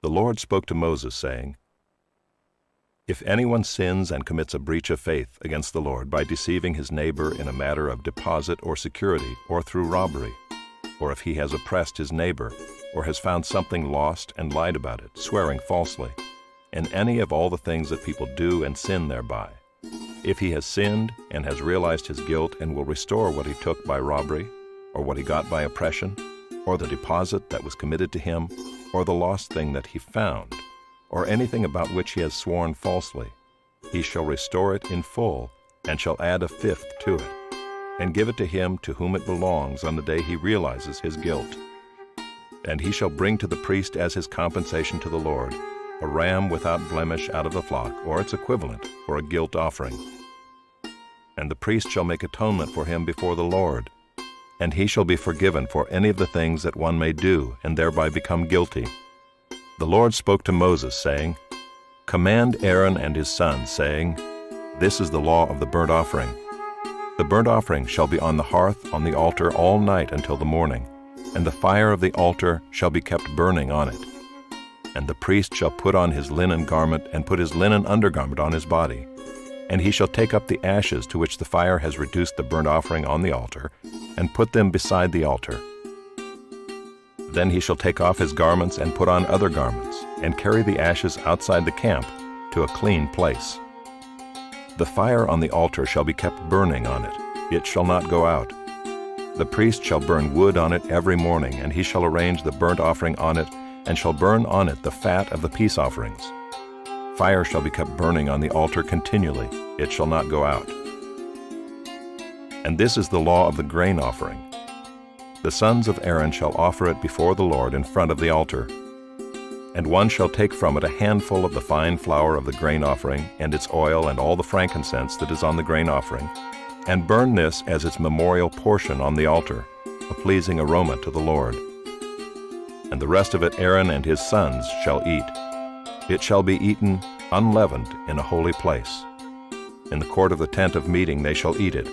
The Lord spoke to Moses, saying, If anyone sins and commits a breach of faith against the Lord by deceiving his neighbor in a matter of deposit or security or through robbery, or if he has oppressed his neighbor, or has found something lost and lied about it, swearing falsely, and any of all the things that people do and sin thereby, if he has sinned and has realized his guilt and will restore what he took by robbery, or what he got by oppression, or the deposit that was committed to him, or the lost thing that he found, or anything about which he has sworn falsely, he shall restore it in full, and shall add a fifth to it, and give it to him to whom it belongs on the day he realizes his guilt. And he shall bring to the priest as his compensation to the Lord a ram without blemish out of the flock, or its equivalent, for a guilt offering. And the priest shall make atonement for him before the Lord, and he shall be forgiven for any of the things that one may do and thereby become guilty. The Lord spoke to Moses, saying, Command Aaron and his sons, saying, This is the law of the burnt offering. The burnt offering shall be on the hearth on the altar all night until the morning, and the fire of the altar shall be kept burning on it. And the priest shall put on his linen garment and put his linen undergarment on his body, and he shall take up the ashes to which the fire has reduced the burnt offering on the altar, and put them beside the altar. Then he shall take off his garments and put on other garments, and carry the ashes outside the camp to a clean place. The fire on the altar shall be kept burning on it, it shall not go out. The priest shall burn wood on it every morning, and he shall arrange the burnt offering on it, and shall burn on it the fat of the peace offerings. Fire shall be kept burning on the altar continually, it shall not go out. And this is the law of the grain offering. The sons of Aaron shall offer it before the Lord in front of the altar. And one shall take from it a handful of the fine flour of the grain offering, and its oil, and all the frankincense that is on the grain offering, and burn this as its memorial portion on the altar, a pleasing aroma to the Lord. And the rest of it Aaron and his sons shall eat. It shall be eaten unleavened in a holy place. In the court of the tent of meeting they shall eat it.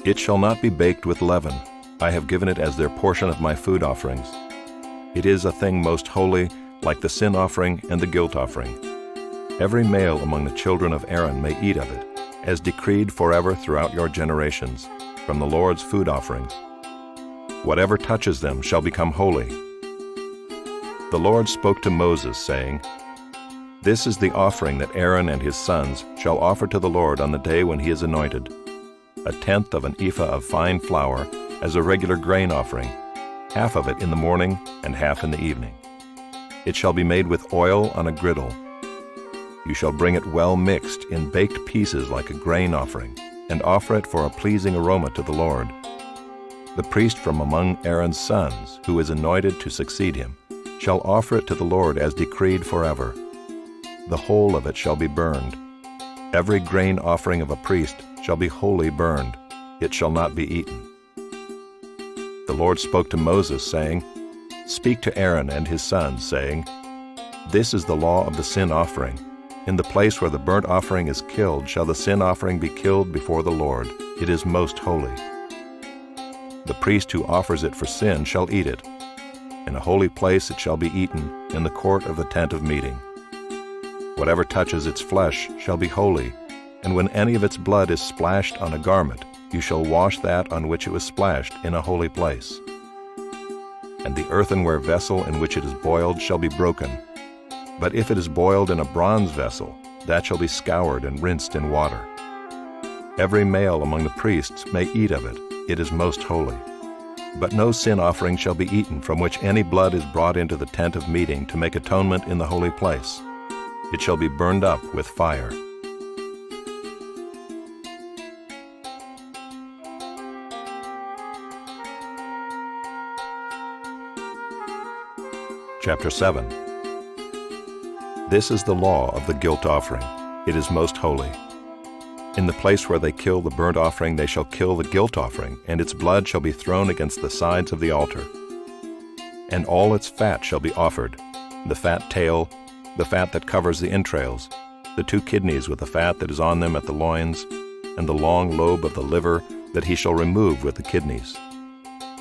It shall not be baked with leaven. I have given it as their portion of my food offerings. It is a thing most holy, like the sin offering and the guilt offering. Every male among the children of Aaron may eat of it, as decreed forever throughout your generations, from the Lord's food offerings. Whatever touches them shall become holy. The Lord spoke to Moses, saying, This is the offering that Aaron and his sons shall offer to the Lord on the day when he is anointed, 1/10 of an ephah of fine flour as a regular grain offering, half of it in the morning and half in the evening. It shall be made with oil on a griddle. You shall bring it well mixed in baked pieces like a grain offering, and offer it for a pleasing aroma to the Lord. The priest from among Aaron's sons, who is anointed to succeed him, shall offer it to the Lord as decreed forever. The whole of it shall be burned. Every grain offering of a priest shall be wholly burned. It shall not be eaten. The Lord spoke to Moses, saying, Speak to Aaron and his sons, saying, This is the law of the sin offering. In the place where the burnt offering is killed shall the sin offering be killed before the Lord. It is most holy. The priest who offers it for sin shall eat it. In a holy place it shall be eaten, in the court of the tent of meeting. Whatever touches its flesh shall be holy, and when any of its blood is splashed on a garment, you shall wash that on which it was splashed in a holy place. And the earthenware vessel in which it is boiled shall be broken. But if it is boiled in a bronze vessel, that shall be scoured and rinsed in water. Every male among the priests may eat of it. It is most holy. But no sin offering shall be eaten from which any blood is brought into the tent of meeting to make atonement in the holy place. It shall be burned up with fire. Chapter 7. This is the law of the guilt offering. It is most holy. In the place where they kill the burnt offering they shall kill the guilt offering, and its blood shall be thrown against the sides of the altar. And all its fat shall be offered, the fat tail, the fat that covers the entrails, the 2 kidneys with the fat that is on them at the loins, and the long lobe of the liver that he shall remove with the kidneys.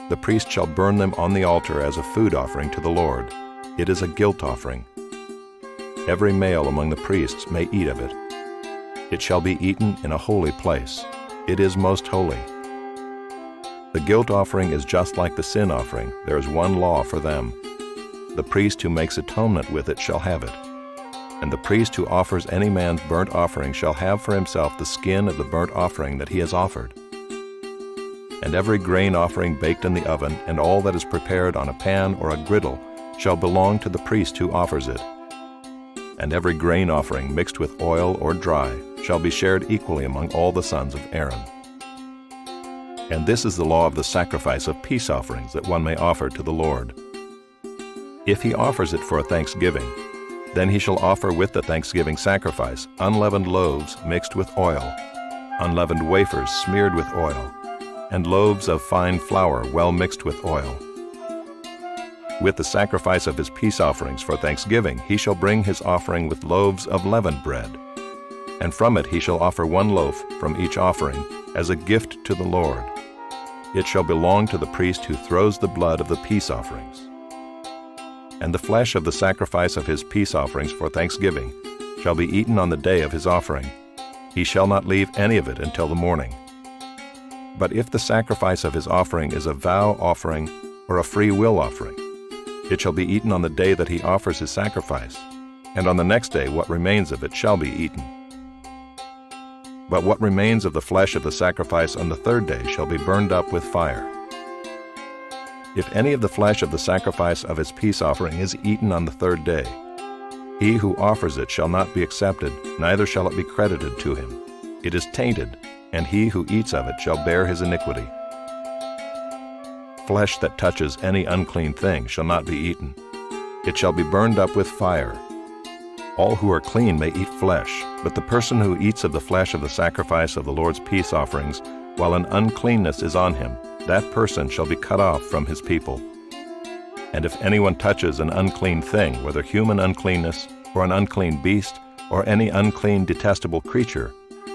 The priest shall burn them on the altar as a food offering to the Lord. It is a guilt offering. Every male among the priests may eat of it. It shall be eaten in a holy place. It is most holy. The guilt offering is just like the sin offering. There is one law for them. The priest who makes atonement with it shall have it. And the priest who offers any man's burnt offering shall have for himself the skin of the burnt offering that he has offered. And every grain offering baked in the oven, and all that is prepared on a pan or a griddle, shall belong to the priest who offers it. And every grain offering mixed with oil or dry shall be shared equally among all the sons of Aaron. And this is the law of the sacrifice of peace offerings that one may offer to the Lord. If he offers it for a thanksgiving, then he shall offer with the thanksgiving sacrifice unleavened loaves mixed with oil, unleavened wafers smeared with oil, and loaves of fine flour well mixed with oil. With the sacrifice of his peace offerings for thanksgiving, he shall bring his offering with loaves of leavened bread, and from it he shall offer one loaf from each offering as a gift to the Lord. It shall belong to the priest who throws the blood of the peace offerings. And the flesh of the sacrifice of his peace offerings for thanksgiving shall be eaten on the day of his offering. He shall not leave any of it until the morning. But if the sacrifice of his offering is a vow offering or a free will offering, it shall be eaten on the day that he offers his sacrifice, and on the next day what remains of it shall be eaten. But what remains of the flesh of the sacrifice on the third day shall be burned up with fire. If any of the flesh of the sacrifice of his peace offering is eaten on the third day, he who offers it shall not be accepted, neither shall it be credited to him. It is tainted, and he who eats of it shall bear his iniquity. Flesh that touches any unclean thing shall not be eaten. It shall be burned up with fire. All who are clean may eat flesh, but the person who eats of the flesh of the sacrifice of the Lord's peace offerings, while an uncleanness is on him, that person shall be cut off from his people. And if anyone touches an unclean thing, whether human uncleanness, or an unclean beast, or any unclean detestable creature,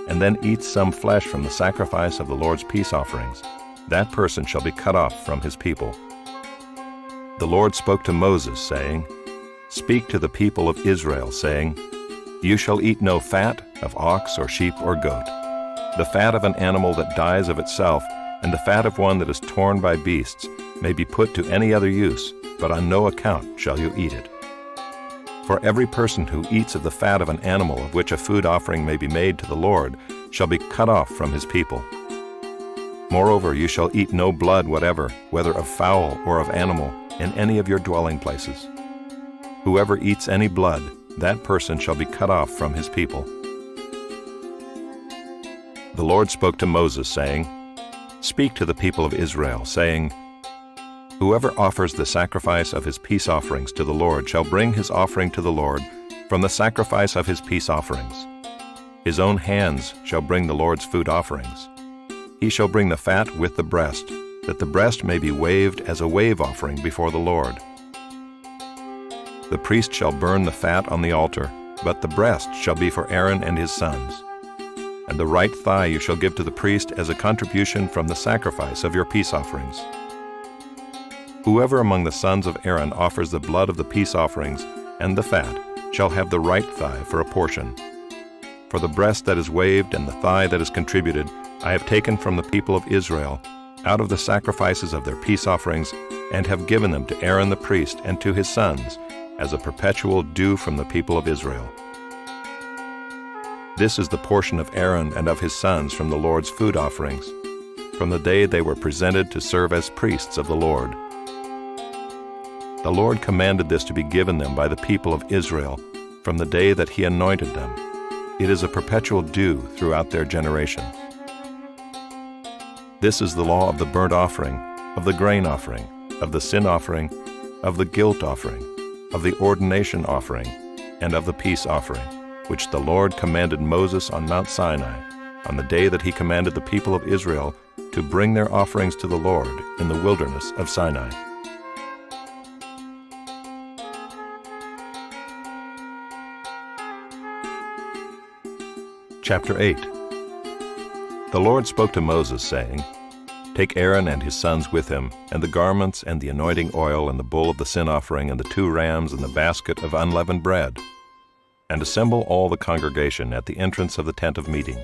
and then eats some flesh from the sacrifice of the Lord's peace offerings, that person shall be cut off from his people. The Lord spoke to Moses, saying, Speak to the people of Israel, saying, You shall eat no fat of ox or sheep or goat. The fat of an animal that dies of itself, and the fat of one that is torn by beasts, may be put to any other use, but on no account shall you eat it. For every person who eats of the fat of an animal of which a food offering may be made to the Lord shall be cut off from his people. Moreover, you shall eat no blood whatever, whether of fowl or of animal, in any of your dwelling places. Whoever eats any blood, that person shall be cut off from his people. The Lord spoke to Moses, saying, Speak to the people of Israel, saying, Whoever offers the sacrifice of his peace offerings to the Lord shall bring his offering to the Lord from the sacrifice of his peace offerings. His own hands shall bring the Lord's food offerings. He shall bring the fat with the breast, that the breast may be waved as a wave offering before the Lord. The priest shall burn the fat on the altar, but the breast shall be for Aaron and his sons. And the right thigh you shall give to the priest as a contribution from the sacrifice of your peace offerings. Whoever among the sons of Aaron offers the blood of the peace offerings and the fat shall have the right thigh for a portion. For the breast that is waved and the thigh that is contributed I have taken from the people of Israel out of the sacrifices of their peace offerings, and have given them to Aaron the priest and to his sons as a perpetual due from the people of Israel. This is the portion of Aaron and of his sons from the Lord's food offerings, from the day they were presented to serve as priests of the Lord. The Lord commanded this to be given them by the people of Israel from the day that he anointed them. It is a perpetual due throughout their generations. This is the law of the burnt offering, of the grain offering, of the sin offering, of the guilt offering, of the ordination offering, and of the peace offering, which the Lord commanded Moses on Mount Sinai, on the day that he commanded the people of Israel to bring their offerings to the Lord in the wilderness of Sinai. Chapter 8. The Lord spoke to Moses, saying, Take Aaron and his sons with him, and the garments, and the anointing oil, and the bull of the sin offering, and the 2 rams, and the basket of unleavened bread, and assemble all the congregation at the entrance of the tent of meeting.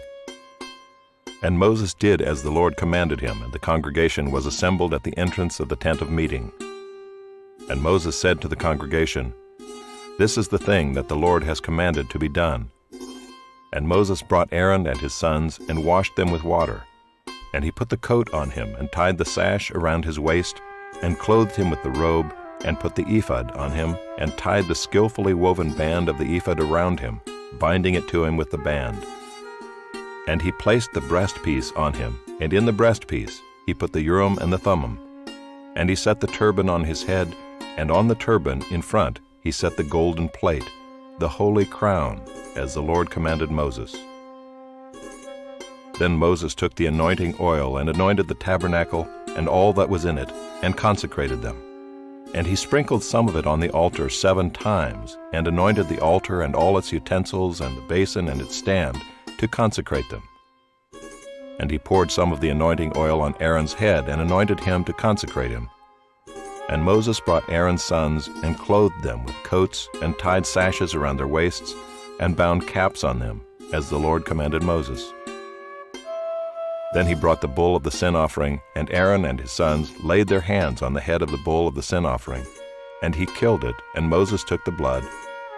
And Moses did as the Lord commanded him, and the congregation was assembled at the entrance of the tent of meeting. And Moses said to the congregation, "This is the thing that the Lord has commanded to be done." And Moses brought Aaron and his sons, and washed them with water. And he put the coat on him, and tied the sash around his waist, and clothed him with the robe, and put the ephod on him, and tied the skillfully woven band of the ephod around him, binding it to him with the band. And he placed the breastpiece on him, and in the breastpiece he put the Urim and the Thummim. And he set the turban on his head, and on the turban in front he set the golden plate, the holy crown, as the Lord commanded Moses. Then Moses took the anointing oil and anointed the tabernacle and all that was in it, and consecrated them. And he sprinkled some of it on the altar 7 times, and anointed the altar and all its utensils and the basin and its stand, to consecrate them. And he poured some of the anointing oil on Aaron's head, and anointed him to consecrate him. And Moses brought Aaron's sons, and clothed them with coats, and tied sashes around their waists, and bound caps on them, as the Lord commanded Moses. Then he brought the bull of the sin offering, and Aaron and his sons laid their hands on the head of the bull of the sin offering. And he killed it, and Moses took the blood,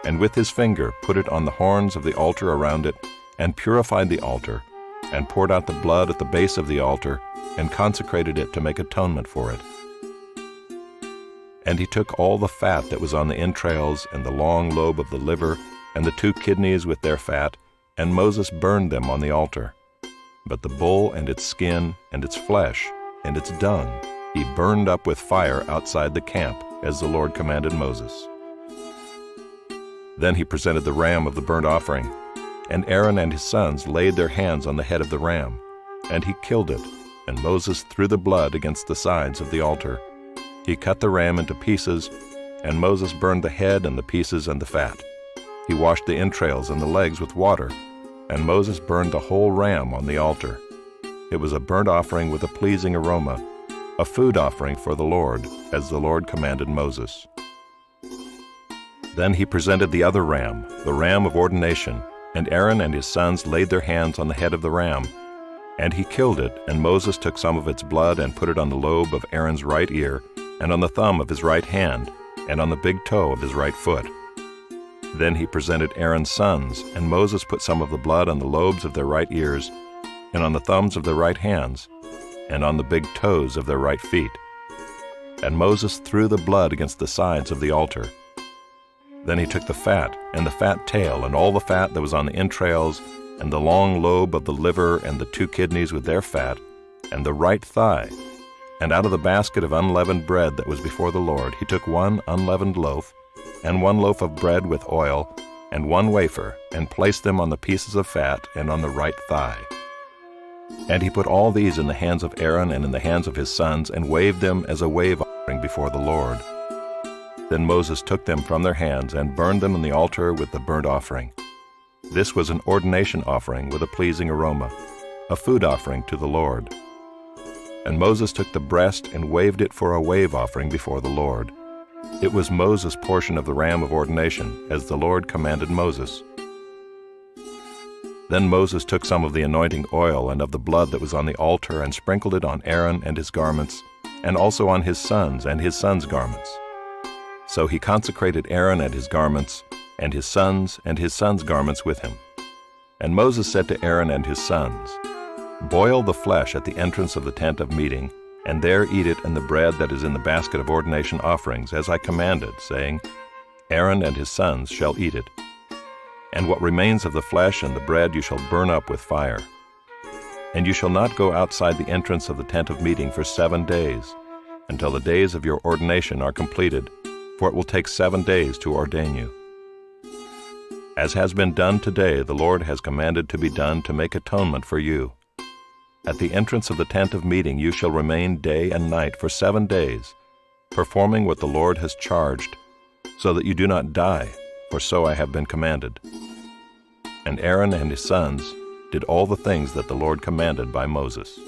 and with his finger put it on the horns of the altar around it, and purified the altar, and poured out the blood at the base of the altar, and consecrated it to make atonement for it. And he took all the fat that was on the entrails, and the long lobe of the liver, and the 2 kidneys with their fat, and Moses burned them on the altar. But the bull and its skin, and its flesh, and its dung, he burned up with fire outside the camp, as the Lord commanded Moses. Then he presented the ram of the burnt offering, and Aaron and his sons laid their hands on the head of the ram, and he killed it, and Moses threw the blood against the sides of the altar. He cut the ram into pieces, and Moses burned the head and the pieces and the fat. He washed the entrails and the legs with water, and Moses burned the whole ram on the altar. It was a burnt offering with a pleasing aroma, a food offering for the Lord, as the Lord commanded Moses. Then he presented the other ram, the ram of ordination, and Aaron and his sons laid their hands on the head of the ram. And he killed it, and Moses took some of its blood and put it on the lobe of Aaron's right ear, and on the thumb of his right hand, and on the big toe of his right foot. Then he presented Aaron's sons, and Moses put some of the blood on the lobes of their right ears, and on the thumbs of their right hands, and on the big toes of their right feet. And Moses threw the blood against the sides of the altar. Then he took the fat, and the fat tail, and all the fat that was on the entrails, and the long lobe of the liver, and the 2 kidneys with their fat, and the right thigh. And out of the basket of unleavened bread that was before the Lord, he took 1 unleavened loaf, and 1 loaf of bread with oil, and 1 wafer, and placed them on the pieces of fat and on the right thigh. And he put all these in the hands of Aaron and in the hands of his sons, and waved them as a wave offering before the Lord. Then Moses took them from their hands, and burned them on the altar with the burnt offering. This was an ordination offering with a pleasing aroma, a food offering to the Lord. And Moses took the breast and waved it for a wave offering before the Lord. It was Moses' portion of the ram of ordination, as the Lord commanded Moses. Then Moses took some of the anointing oil and of the blood that was on the altar, and sprinkled it on Aaron and his garments, and also on his sons and his sons' garments. So he consecrated Aaron and his garments, and his sons garments with him. And Moses said to Aaron and his sons, "Boil the flesh at the entrance of the tent of meeting, and there eat it and the bread that is in the basket of ordination offerings, as I commanded, saying, Aaron and his sons shall eat it. And what remains of the flesh and the bread you shall burn up with fire. And you shall not go outside the entrance of the tent of meeting for 7 days, until the days of your ordination are completed, for it will take 7 days to ordain you. As has been done today, the Lord has commanded to be done to make atonement for you. At the entrance of the tent of meeting you shall remain day and night for 7 days, performing what the Lord has charged, so that you do not die, for so I have been commanded." And Aaron and his sons did all the things that the Lord commanded by Moses.